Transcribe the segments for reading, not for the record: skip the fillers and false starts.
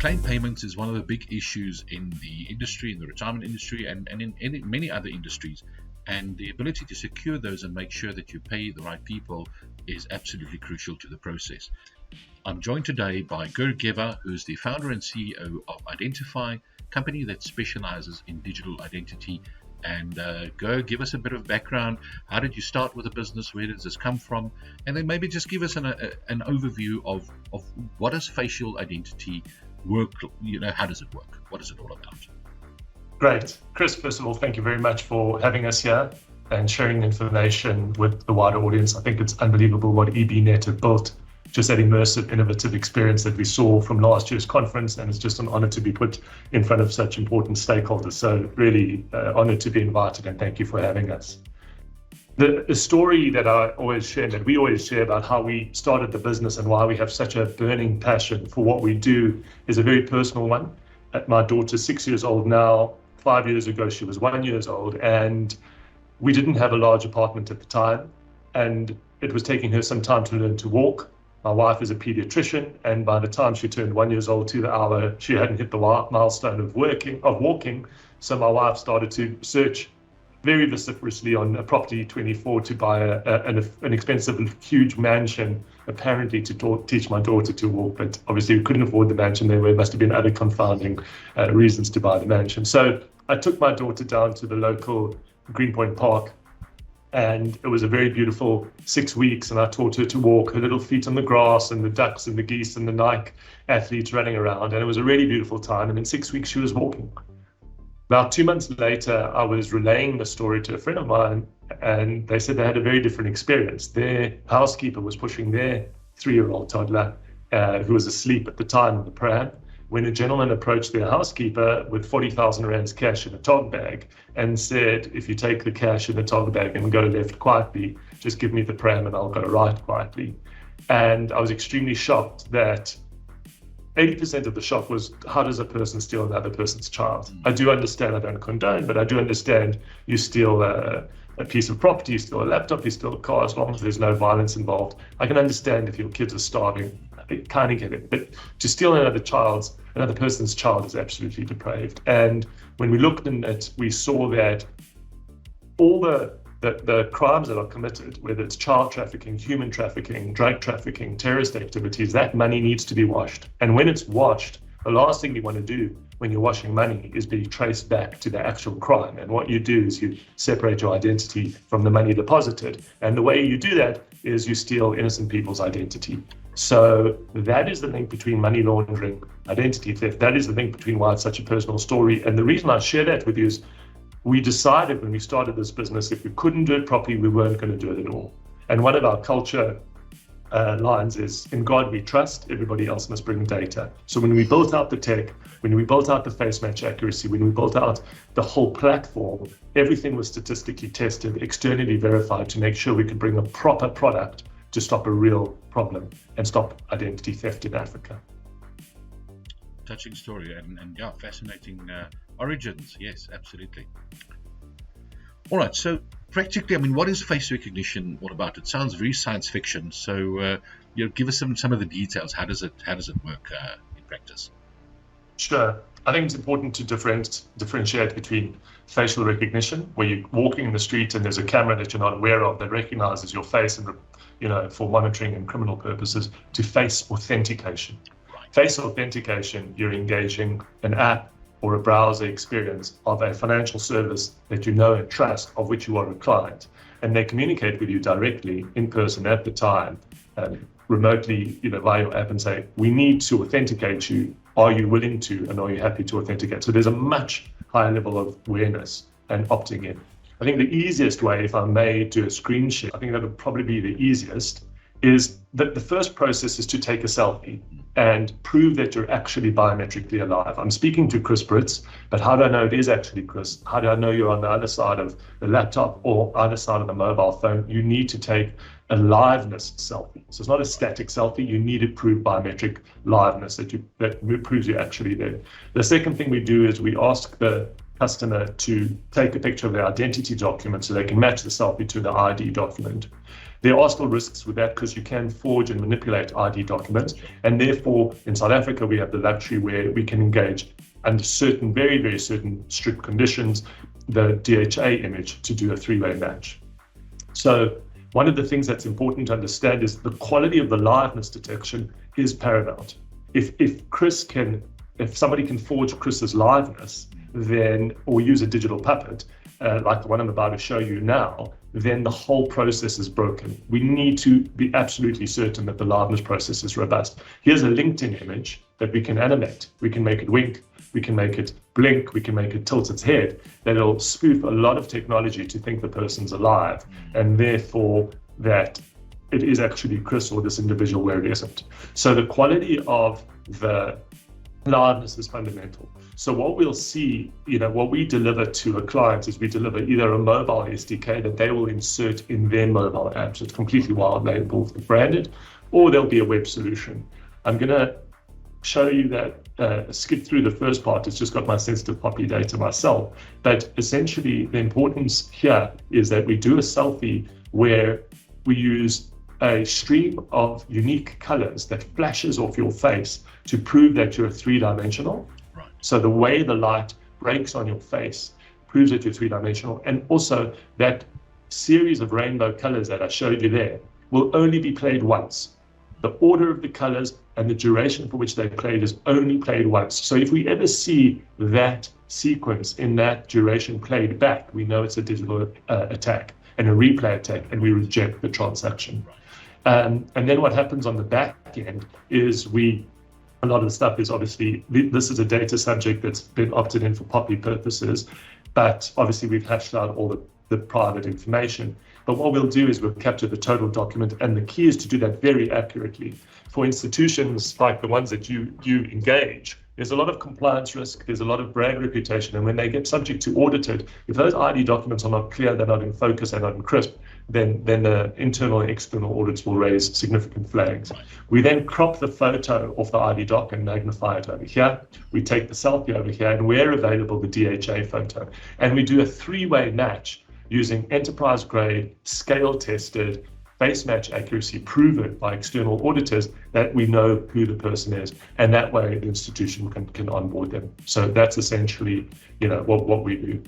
claim payments is one of the big issues in the industry, in the retirement industry, and in many other industries. And the ability to secure those and make sure that you pay the right people is absolutely crucial to the process. I'm joined today by Geva, who's the founder and CEO of iiDENTIFii, company that specializes in digital identity. And give us a bit of background. How did you start with the business? Where does this come from? And then maybe just give us an overview of what does facial identity work? How does it work? What is it all about? Great. Chris, first of all, thank you very much for having us here and sharing information with the wider audience. I think it's unbelievable what EBnet have built, just that immersive, innovative experience that we saw from last year's conference, and it's just an honor to be put in front of such important stakeholders. So really honored to be invited, and thank you for having us. The story that I always share, that we always share about how we started the business and why we have such a burning passion for what we do is a very personal one. My daughter's 6 years old now. 5 years ago, she was 1 year old, and we didn't have a large apartment at the time, and it was taking her some time to learn to walk. My wife is a pediatrician, and by the time she turned 1 year old to the hour, she hadn't hit the milestone of walking. So my wife started to search very vociferously on a Property 24 to buy an expensive, huge mansion, apparently to teach my daughter to walk. But obviously we couldn't afford the mansion. There must have been other confounding reasons to buy the mansion. So I took my daughter down to the local Greenpoint Park, and it was a very beautiful 6 weeks, and I taught her to walk, her little feet on the grass and the ducks and the geese and the Nike athletes running around, and it was a really beautiful time. And in 6 weeks she was walking. About 2 months later, I was relaying the story to a friend of mine, and they said they had a very different experience. Their housekeeper was pushing their 3-year-old toddler, who was asleep at the time in the pram, when a gentleman approached their housekeeper with 40,000 rands cash in a tog bag and said, if you take the cash in the tog bag and go left quietly, just give me the pram and I'll go right quietly. And I was extremely shocked that 80% of the shock was, how does a person steal another person's child? I do understand, I don't condone, but I do understand you steal a piece of property, you steal a laptop, you steal a car, as long as there's no violence involved. I can understand if your kids are starving, I kind of get it. But to steal another person's child is absolutely depraved. And when we looked at it, we saw that all the crimes that are committed, whether it's child trafficking, human trafficking, drug trafficking, terrorist activities, that money needs to be washed. And when it's washed, the last thing you want to do when you're washing money is be traced back to the actual crime. And what you do is you separate your identity from the money deposited. And the way you do that is you steal innocent people's identity. So that is the link between money laundering, identity theft. That is the link between why it's such a personal story. And the reason I share that with you is we decided when we started this business, if we couldn't do it properly, we weren't going to do it at all. And one of our culture lines is, in God we trust, everybody else must bring data. So when we built out the tech, when we built out the face match accuracy, when we built out the whole platform, everything was statistically tested, externally verified to make sure we could bring a proper product to stop a real problem and stop identity theft in Africa. Touching story and fascinating origins. Yes, absolutely. All right, so practically, what is face recognition all about? It sounds very science fiction. So, give us some of the details. How does it work in practice? Sure. I think it's important to differentiate between facial recognition, where you're walking in the street and there's a camera that you're not aware of that recognizes your face and for monitoring and criminal purposes, to face authentication. Right. Face authentication, you're engaging an app or a browser experience of a financial service that you know and trust, of which you are a client, and they communicate with you directly in person at the time, remotely, via your app, and say, we need to authenticate you. Are you willing to, and are you happy to authenticate? So there's a much higher level of awareness and opting in. I think the easiest way, if I may do a screen share, I think that would probably be the easiest, is that the first process is to take a selfie and prove that you're actually biometrically alive. I'm speaking to Chris Brits, but how do I know it is actually Chris? How do I know you're on the other side of the laptop or other side of the mobile phone? You need to take a liveness selfie. So it's not a static selfie. You need to prove biometric liveness that proves you're actually there. The second thing we do is we ask the customer to take a picture of their identity document so they can match the selfie to the ID document. There are still risks with that because you can forge and manipulate ID documents. And therefore, in South Africa, we have the luxury where we can engage under certain, very, very certain strict conditions, the DHA image to do a three-way match. So one of the things that's important to understand is the quality of the liveness detection is paramount. If somebody can forge Chris's liveness, then, or use a digital puppet, like the one I'm about to show you now, then the whole process is broken. We need to be absolutely certain that the liveness process is robust. Here's a LinkedIn image that we can animate. We can make it wink, we can make it blink, we can make it tilt its head. That'll spoof a lot of technology to think the person's alive, and therefore that it is actually Chris or this individual where it isn't. So the quality of the liveness is fundamental. So what we'll see, what we deliver to a client is we deliver either a mobile SDK that they will insert in their mobile app, so it's completely white labeled and branded, or there'll be a web solution. I'm going to show you that, skip through the first part. It's just got my sensitive POPI data myself. But essentially, the importance here is that we do a selfie where we use a stream of unique colors that flashes off your face to prove that you're three-dimensional. Right. So the way the light breaks on your face proves that you're three-dimensional. And also that series of rainbow colors that I showed you there will only be played once. The order of the colors and the duration for which they're played is only played once. So if we ever see that sequence in that duration played back, we know it's a digital attack and a replay attack, and we reject the transaction. And then what happens on the back end is a lot of the stuff is obviously, this is a data subject that's been opted in for POPI purposes, but obviously we've hashed out all the private information. But what we'll do is we'll capture the total document, and the key is to do that very accurately. For institutions like the ones that you engage, there's a lot of compliance risk, there's a lot of brand reputation, and when they get subject to audited, if those ID documents are not clear, they're not in focus, they're not in crisp, then the internal and external audits will raise significant flags. We then crop the photo of the ID doc and magnify it over here. We take the selfie over here, and where available, the DHA photo. And we do a three-way match using enterprise-grade, scale-tested, face match accuracy proven by external auditors that we know who the person is, and that way the institution can onboard them. So that's essentially, what we do.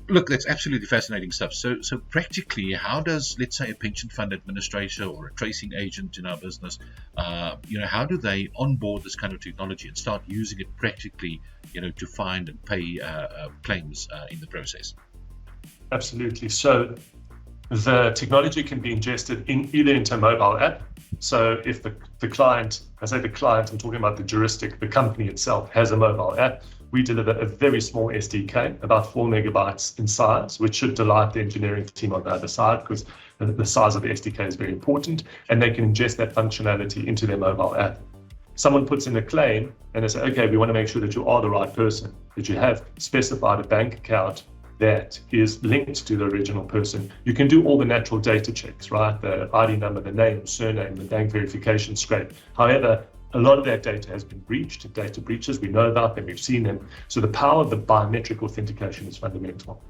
Look, that's absolutely fascinating stuff. So practically, how does, let's say, a pension fund administrator or a tracing agent in our business, how do they onboard this kind of technology and start using it practically, to find and pay claims in the process? Absolutely. So the technology can be ingested either into a mobile app. So if the client, I say the client, I'm talking about the juristic, the company itself has a mobile app, we deliver a very small SDK, about 4 megabytes in size, which should delight the engineering team on the other side, because the size of the SDK is very important, and they can ingest that functionality into their mobile app. Someone puts in a claim and they say, okay, we want to make sure that you are the right person, that you have specified a bank account that is linked to the original person. You can do all the natural data checks, right? The ID number, the name, surname, the bank verification scrape. However, a lot of that data has been breached, data breaches, we know about them, we've seen them. So the power of the biometric authentication is fundamental.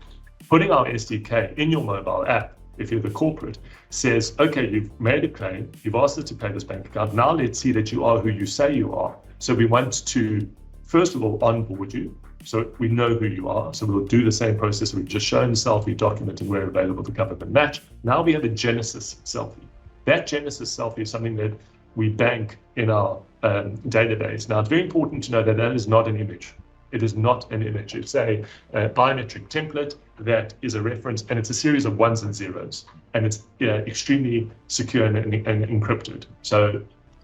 Putting our SDK in your mobile app, if you're the corporate, says, okay, you've made a claim, you've asked us to pay this bank account, now let's see that you are who you say you are. So we want to, first of all, onboard you, so we know who you are. So we'll do the same process we've just shown, selfie, document, and where available to government match. Now we have a Genesis selfie. That Genesis selfie is something that we bank in our database. Now, it's very important to know that that is not an image. It is not an image. It's a biometric template that is a reference, and it's a series of ones and zeros, and it's extremely secure and encrypted. So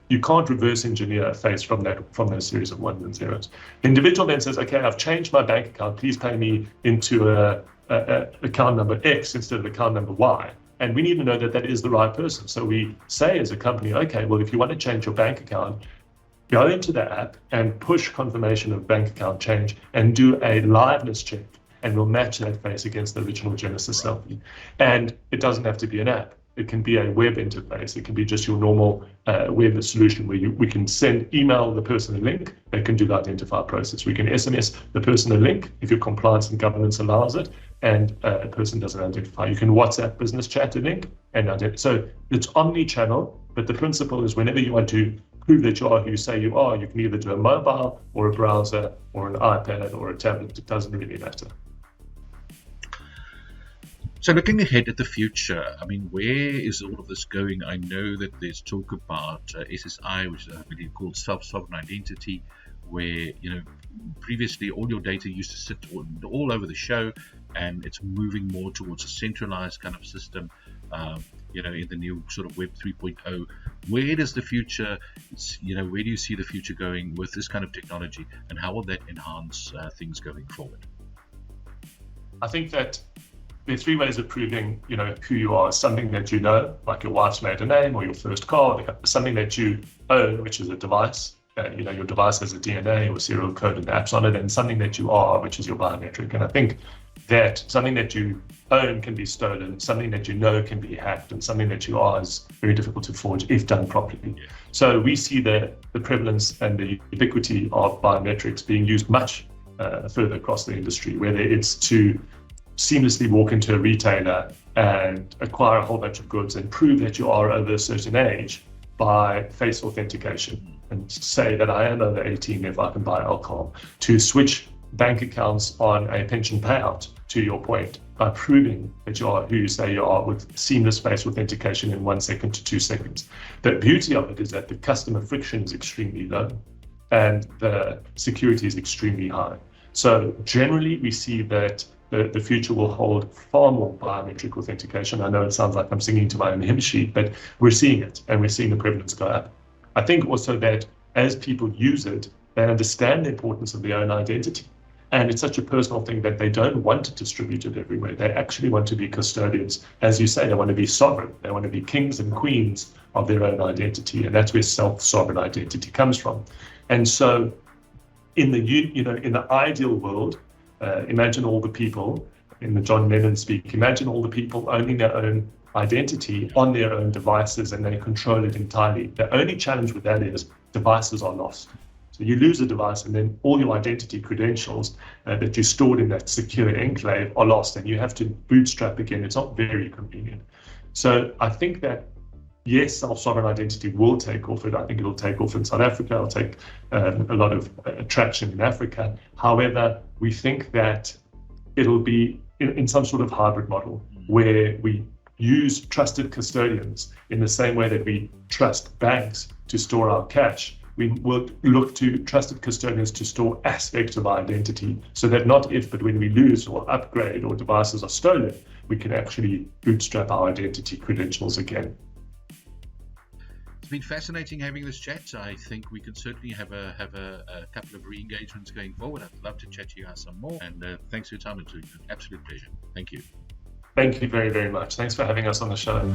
you can't reverse engineer a face from those series of ones and zeros. The individual then says, okay, I've changed my bank account. Please pay me into account number X instead of account number Y. And we need to know that that is the right person. So we say as a company, okay, well, if you want to change your bank account, go into the app and push confirmation of bank account change and do a liveness check, and we'll match that face against the original Genesis selfie. And it doesn't have to be an app. It can be a web interface. It can be just your normal web solution where we can email the person a link. They can do the identifier process. We can SMS the person a link if your compliance and governance allows it, and a person doesn't identify. You can WhatsApp business chat a link and identify. So it's omni-channel, but the principle is whenever you want to prove that you are who you say you are, you can either do a mobile or a browser or an iPad or a tablet. It doesn't really matter. So looking ahead at the future, I mean, where is all of this going? I know that there's talk about SSI, which is I believe called self-sovereign identity, where, previously all your data used to sit all over the show, and it's moving more towards a centralized kind of system, in the new sort of Web 3.0. Where does the future, where do you see the future going with this kind of technology, and how will that enhance things going forward? I think that there are three ways of proving, who you are. Something that you know, like your wife's maiden name or your first car. Something that you own, which is a device. Your device has a DNA or serial code and apps on it, and something that you are, which is your biometric. And I think that something that you own can be stolen, something that you know can be hacked, and something that you are is very difficult to forge if done properly. Yeah. So we see the prevalence and the ubiquity of biometrics being used much further across the industry, whether it's to seamlessly walk into a retailer and acquire a whole bunch of goods and prove that you are over a certain age by face authentication and say that I am over 18 if I can buy alcohol, to switch bank accounts on a pension payout, to your point, by proving that you are who you say you are with seamless face authentication in 1 second to 2 seconds. The beauty of it is that the customer friction is extremely low and the security is extremely high. So generally we see that the future will hold far more biometric authentication. I know it sounds like I'm singing to my own hymn sheet, but we're seeing it, and we're seeing the prevalence go up. I think also that as people use it, they understand the importance of their own identity. And it's such a personal thing that they don't want to distribute it everywhere. They actually want to be custodians. As you say, they want to be sovereign. They want to be kings and queens of their own identity. And that's where self-sovereign identity comes from. And so in the ideal world, imagine all the people, in the John Lennon speak, imagine all the people owning their own identity on their own devices and they control it entirely. The only challenge with that is devices are lost. So you lose a device and then all your identity credentials that you stored in that secure enclave are lost and you have to bootstrap again. It's not very convenient. So I think that, yes, self-sovereign identity will take off. I think it'll take off in South Africa. It'll take a lot of traction in Africa. However, we think that it'll be in some sort of hybrid model where we use trusted custodians in the same way that we trust banks to store our cash. We will look to trusted custodians to store aspects of our identity so that not if, but when we lose or upgrade or devices are stolen, we can actually bootstrap our identity credentials again. It's been fascinating having this chat. I think we could certainly have a couple of re-engagements going forward. I'd love to chat to you guys some more. And thanks for your time. It's an absolute pleasure. Thank you. Thank you very, very much. Thanks for having us on the show.